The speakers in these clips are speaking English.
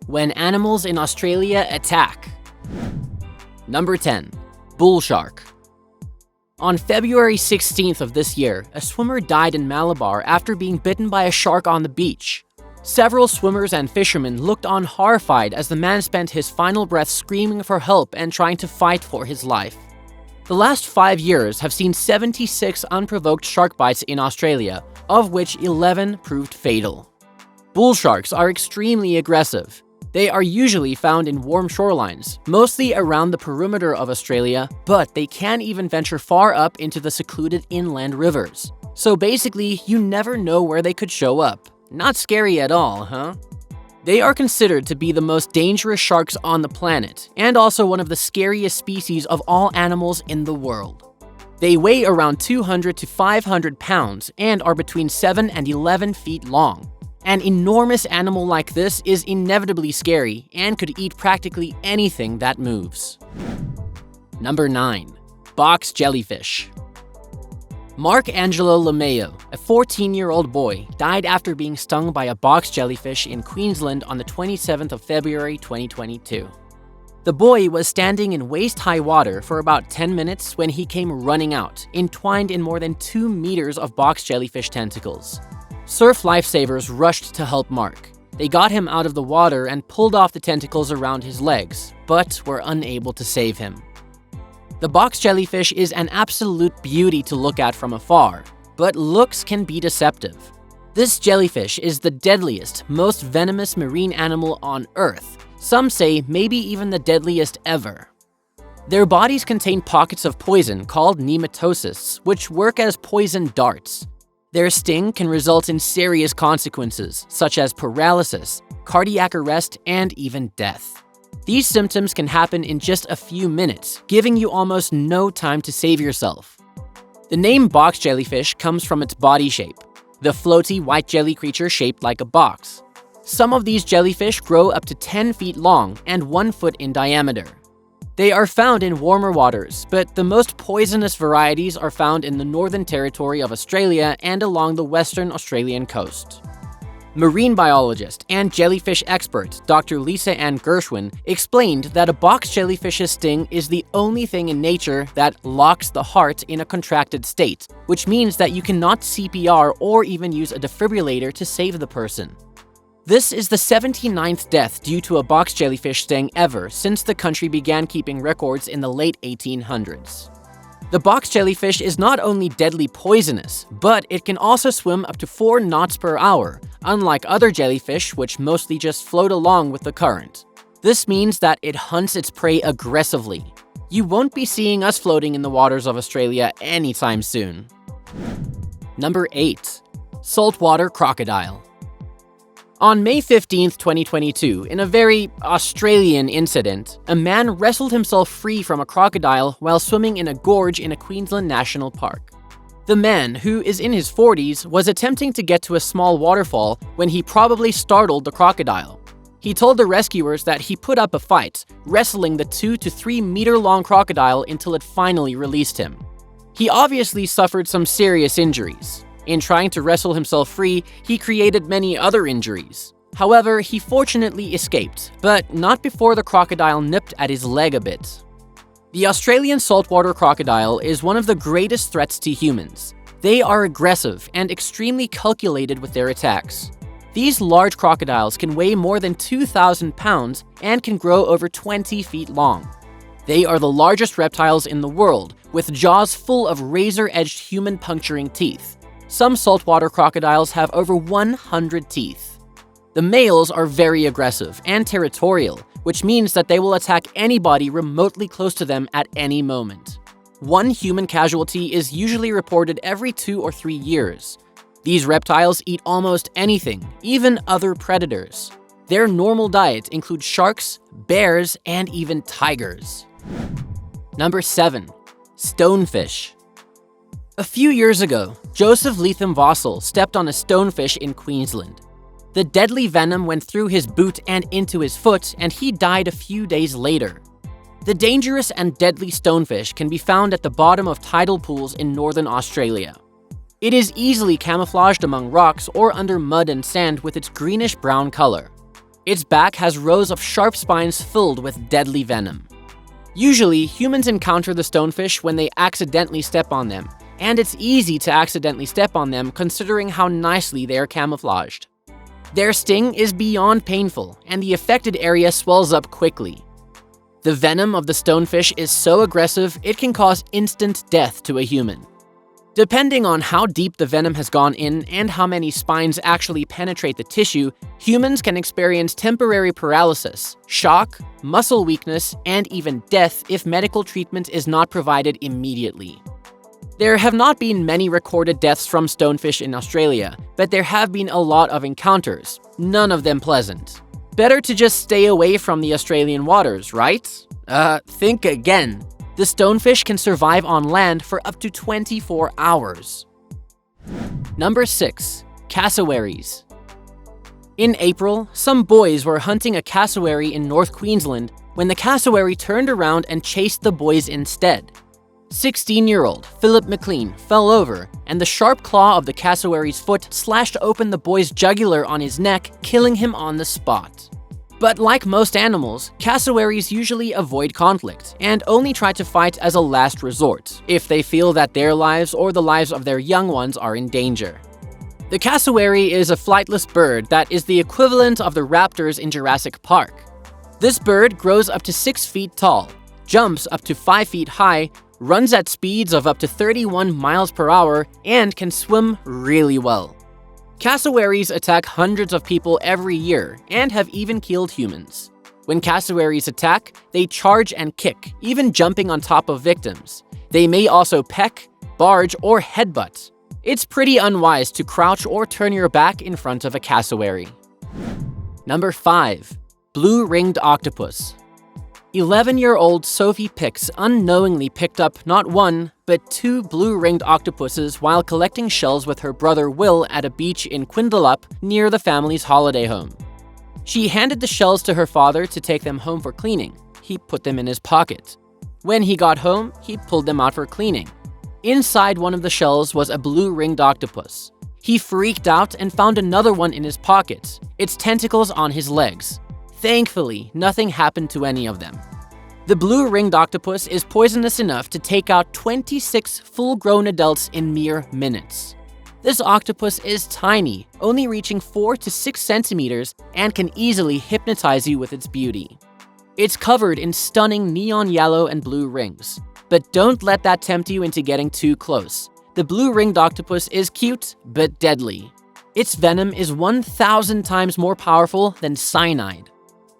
When animals in Australia attack. Number 10. Bull shark. On February 16th of this year, a swimmer died in Malabar after being bitten by a shark on the beach. Several swimmers and fishermen looked on horrified as the man spent his final breath screaming for help and trying to fight for his life. The last 5 years have seen 76 unprovoked shark bites in Australia, of which 11 proved fatal. Bull sharks are extremely aggressive. They are usually found in warm shorelines, mostly around the perimeter of Australia, but they can even venture far up into the secluded inland rivers. So basically, you never know where they could show up. Not scary at all, huh? They are considered to be the most dangerous sharks on the planet, and also one of the scariest species of all animals in the world. They weigh around 200 to 500 pounds and are between 7 and 11 feet long. An enormous animal like this is inevitably scary and could eat practically anything that moves. Number 9. Box jellyfish. Mark Angelo LeMayo, a 14-year-old boy, died after being stung by a box jellyfish in Queensland on the 27th of February 2022. The boy was standing in waist-high water for about 10 minutes when he came running out, entwined in more than 2 meters of box jellyfish tentacles. Surf lifesavers rushed to help Mark. They got him out of the water and pulled off the tentacles around his legs, but were unable to save him. The box jellyfish is an absolute beauty to look at from afar, but looks can be deceptive. This jellyfish is the deadliest, most venomous marine animal on Earth. Some say maybe even the deadliest ever. Their bodies contain pockets of poison called nematocysts, which work as poison darts. Their sting can result in serious consequences, such as paralysis, cardiac arrest, and even death. These symptoms can happen in just a few minutes, giving you almost no time to save yourself. The name box jellyfish comes from its body shape, the floaty white jelly creature shaped like a box. Some of these jellyfish grow up to 10 feet long and 1 foot in diameter. They are found in warmer waters, but the most poisonous varieties are found in the Northern Territory of Australia and along the Western Australian coast. Marine biologist and jellyfish expert Dr. Lisa Ann Gershwin explained that a box jellyfish's sting is the only thing in nature that locks the heart in a contracted state, which means that you cannot CPR or even use a defibrillator to save the person. This is the 79th death due to a box jellyfish sting ever since the country began keeping records in the late 1800s. The box jellyfish is not only deadly poisonous, but it can also swim up to 4 knots per hour, unlike other jellyfish which mostly just float along with the current. This means that it hunts its prey aggressively. You won't be seeing us floating in the waters of Australia anytime soon. Number 8. Saltwater crocodile. On May 15, 2022, in a very Australian incident, a man wrestled himself free from a crocodile while swimming in a gorge in a Queensland national park. The man, who is in his 40s, was attempting to get to a small waterfall when he probably startled the crocodile. He told the rescuers that he put up a fight, wrestling the 2 to 3 meter long crocodile until it finally released him. He obviously suffered some serious injuries. In trying to wrestle himself free, he created many other injuries. However, he fortunately escaped, but not before the crocodile nipped at his leg a bit. The Australian saltwater crocodile is one of the greatest threats to humans. They are aggressive and extremely calculated with their attacks. These large crocodiles can weigh more than 2,000 pounds and can grow over 20 feet long. They are the largest reptiles in the world, with jaws full of razor-edged human-puncturing teeth. Some saltwater crocodiles have over 100 teeth. The males are very aggressive and territorial, which means that they will attack anybody remotely close to them at any moment. One human casualty is usually reported every 2 or 3 years. These reptiles eat almost anything, even other predators. Their normal diet includes sharks, bears, and even tigers. Number 7. Stonefish. A few years ago, Joseph Leatham Vossel stepped on a stonefish in Queensland. The deadly venom went through his boot and into his foot, and he died a few days later. The dangerous and deadly stonefish can be found at the bottom of tidal pools in northern Australia. It is easily camouflaged among rocks or under mud and sand with its greenish-brown color. Its back has rows of sharp spines filled with deadly venom. Usually, humans encounter the stonefish when they accidentally step on them, and it's easy to accidentally step on them considering how nicely they are camouflaged. Their sting is beyond painful, and the affected area swells up quickly. The venom of the stonefish is so aggressive it can cause instant death to a human. Depending on how deep the venom has gone in and how many spines actually penetrate the tissue, humans can experience temporary paralysis, shock, muscle weakness, and even death if medical treatment is not provided immediately. There have not been many recorded deaths from stonefish in Australia, but there have been a lot of encounters, none of them pleasant. Better to just stay away from the Australian waters, right? Think again. The stonefish can survive on land for up to 24 hours. Number 6. Cassowaries. In April, some boys were hunting a cassowary in North Queensland when the cassowary turned around and chased the boys instead. 16-year-old Philip McLean fell over, and the sharp claw of the cassowary's foot slashed open the boy's jugular on his neck, killing him on the spot. But like most animals, cassowaries usually avoid conflict and only try to fight as a last resort, if they feel that their lives or the lives of their young ones are in danger. The cassowary is a flightless bird that is the equivalent of the raptors in Jurassic Park. This bird grows up to 6 feet tall, jumps up to 5 feet high, runs at speeds of up to 31 miles per hour, and can swim really well. Cassowaries attack hundreds of people every year and have even killed humans. When cassowaries attack, they charge and kick, even jumping on top of victims. They may also peck, barge, or headbutt. It's pretty unwise to crouch or turn your back in front of a cassowary. Number 5. Blue-ringed octopus. 11-year-old Sophie Pix unknowingly picked up not one, but 2 blue-ringed octopuses while collecting shells with her brother Will at a beach in Quindalup near the family's holiday home. She handed the shells to her father to take them home for cleaning. He put them in his pocket. When he got home, he pulled them out for cleaning. Inside one of the shells was a blue-ringed octopus. He freaked out and found another one in his pocket, its tentacles on his legs. Thankfully, nothing happened to any of them. The blue-ringed octopus is poisonous enough to take out 26 full-grown adults in mere minutes. This octopus is tiny, only reaching 4 to 6 centimeters, and can easily hypnotize you with its beauty. It's covered in stunning neon yellow and blue rings. But don't let that tempt you into getting too close. The blue-ringed octopus is cute, but deadly. Its venom is 1,000 times more powerful than cyanide.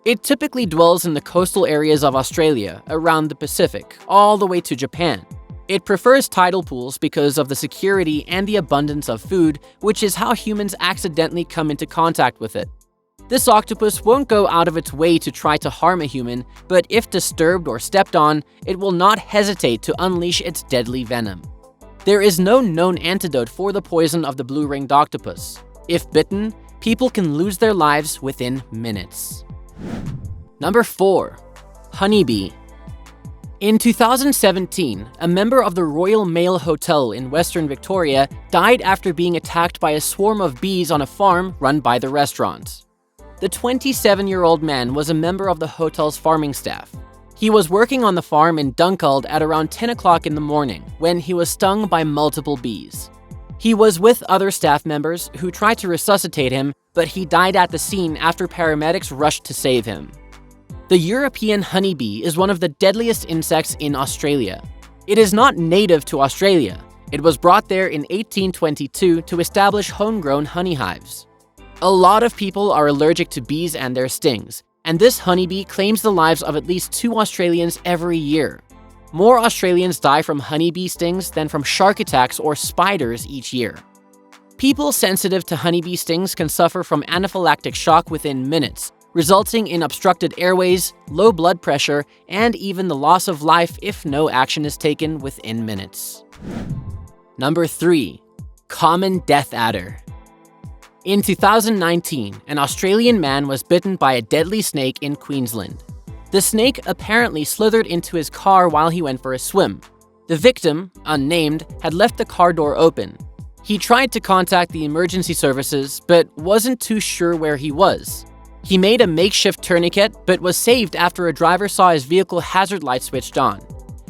It typically dwells in the coastal areas of Australia, around the Pacific, all the way to Japan. It prefers tidal pools because of the security and the abundance of food, which is how humans accidentally come into contact with it. This octopus won't go out of its way to try to harm a human, but if disturbed or stepped on, it will not hesitate to unleash its deadly venom. There is no known antidote for the poison of the blue-ringed octopus. If bitten, people can lose their lives within minutes. Number 4. Honeybee. In 2017, a member of the Royal Mail Hotel in Western Victoria died after being attacked by a swarm of bees on a farm run by the restaurant. The 27-year-old man was a member of the hotel's farming staff. He was working on the farm in Dunkeld at around 10 o'clock in the morning when he was stung by multiple bees. He was with other staff members who tried to resuscitate him, but he died at the scene after paramedics rushed to save him. The European honeybee is one of the deadliest insects in Australia. It is not native to Australia. It was brought there in 1822 to establish homegrown honey hives. A lot of people are allergic to bees and their stings, and this honeybee claims the lives of at least 2 Australians every year. More Australians die from honeybee stings than from shark attacks or spiders each year. People sensitive to honeybee stings can suffer from anaphylactic shock within minutes, resulting in obstructed airways, low blood pressure, and even the loss of life if no action is taken within minutes. Number 3. Common death adder. In 2019, an Australian man was bitten by a deadly snake in Queensland. The snake apparently slithered into his car while he went for a swim. The victim, unnamed, had left the car door open. He tried to contact the emergency services, but wasn't too sure where he was. He made a makeshift tourniquet, but was saved after a driver saw his vehicle hazard light switched on.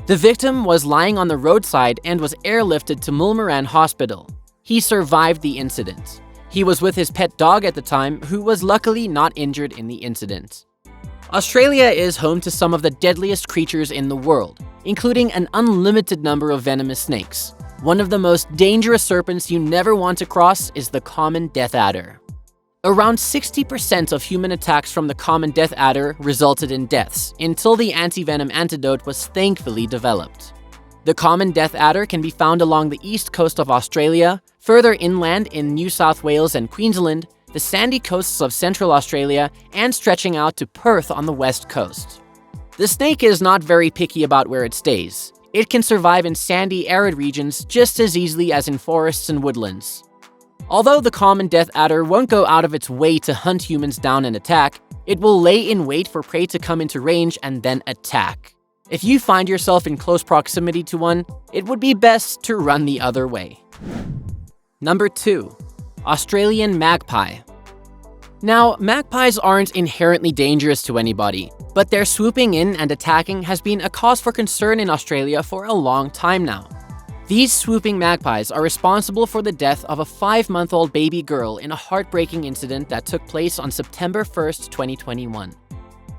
The victim was lying on the roadside and was airlifted to Mulmaran Hospital. He survived the incident. He was with his pet dog at the time, who was luckily not injured in the incident. Australia is home to some of the deadliest creatures in the world, including an unlimited number of venomous snakes. One of the most dangerous serpents you never want to cross is the common death adder. Around 60% of human attacks from the common death adder resulted in deaths, until the anti-venom antidote was thankfully developed. The common death adder can be found along the east coast of Australia, further inland in New South Wales and Queensland, the sandy coasts of Central Australia, and stretching out to Perth on the west coast. The snake is not very picky about where it stays. It can survive in sandy, arid regions just as easily as in forests and woodlands. Although the common death adder won't go out of its way to hunt humans down and attack, it will lay in wait for prey to come into range and then attack. If you find yourself in close proximity to one, it would be best to run the other way. Number 2. Australian magpie. Now, magpies aren't inherently dangerous to anybody, but their swooping in and attacking has been a cause for concern in Australia for a long time now. These swooping magpies are responsible for the death of a 5-month-old baby girl in a heartbreaking incident that took place on September 1st, 2021.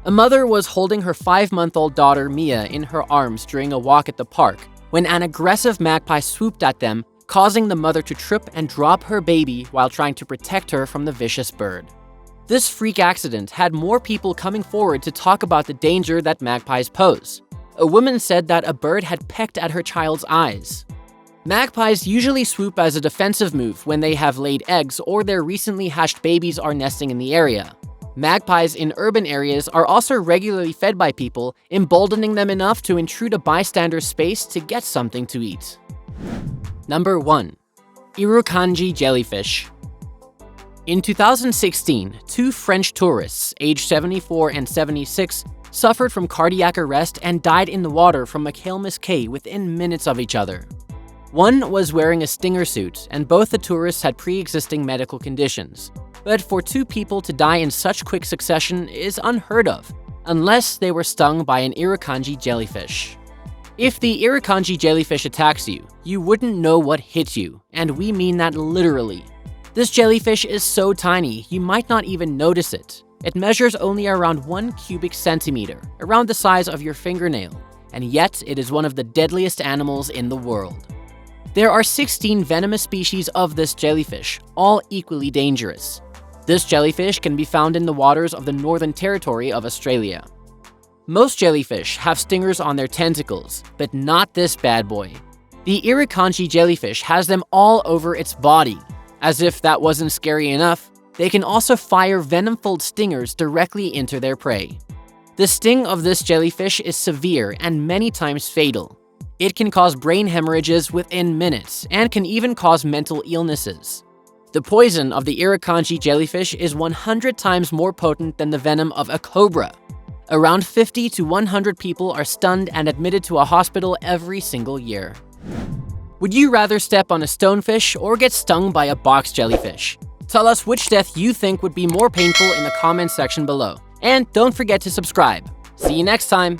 A mother was holding her 5-month-old daughter Mia in her arms during a walk at the park when an aggressive magpie swooped at them, causing the mother to trip and drop her baby while trying to protect her from the vicious bird. This freak accident had more people coming forward to talk about the danger that magpies pose. A woman said that a bird had pecked at her child's eyes. Magpies usually swoop as a defensive move when they have laid eggs or their recently hatched babies are nesting in the area. Magpies in urban areas are also regularly fed by people, emboldening them enough to intrude a bystander's space to get something to eat. Number 1. Irukandji jellyfish. In 2016, 2 French tourists, aged 74 and 76, suffered from cardiac arrest and died in the water from Michaelmas Cay within minutes of each other. One was wearing a stinger suit, and both the tourists had pre-existing medical conditions. But for 2 people to die in such quick succession is unheard of, unless they were stung by an Irukandji jellyfish. If the Irukandji jellyfish attacks you, you wouldn't know what hit you, and we mean that literally. This jellyfish is so tiny, you might not even notice it. It measures only around 1 cubic centimeter, around the size of your fingernail, and yet it is one of the deadliest animals in the world. There are 16 venomous species of this jellyfish, all equally dangerous. This jellyfish can be found in the waters of the Northern Territory of Australia. Most jellyfish have stingers on their tentacles, but not this bad boy. The Irukandji jellyfish has them all over its body. As if that wasn't scary enough, they can also fire venom-filled stingers directly into their prey. The sting of this jellyfish is severe and many times fatal. It can cause brain hemorrhages within minutes and can even cause mental illnesses. The poison of the Irukandji jellyfish is 100 times more potent than the venom of a cobra. Around 50 to 100 people are stunned and admitted to a hospital every single year. Would you rather step on a stonefish or get stung by a box jellyfish? Tell us which death you think would be more painful in the comments section below. And don't forget to subscribe. See you next time!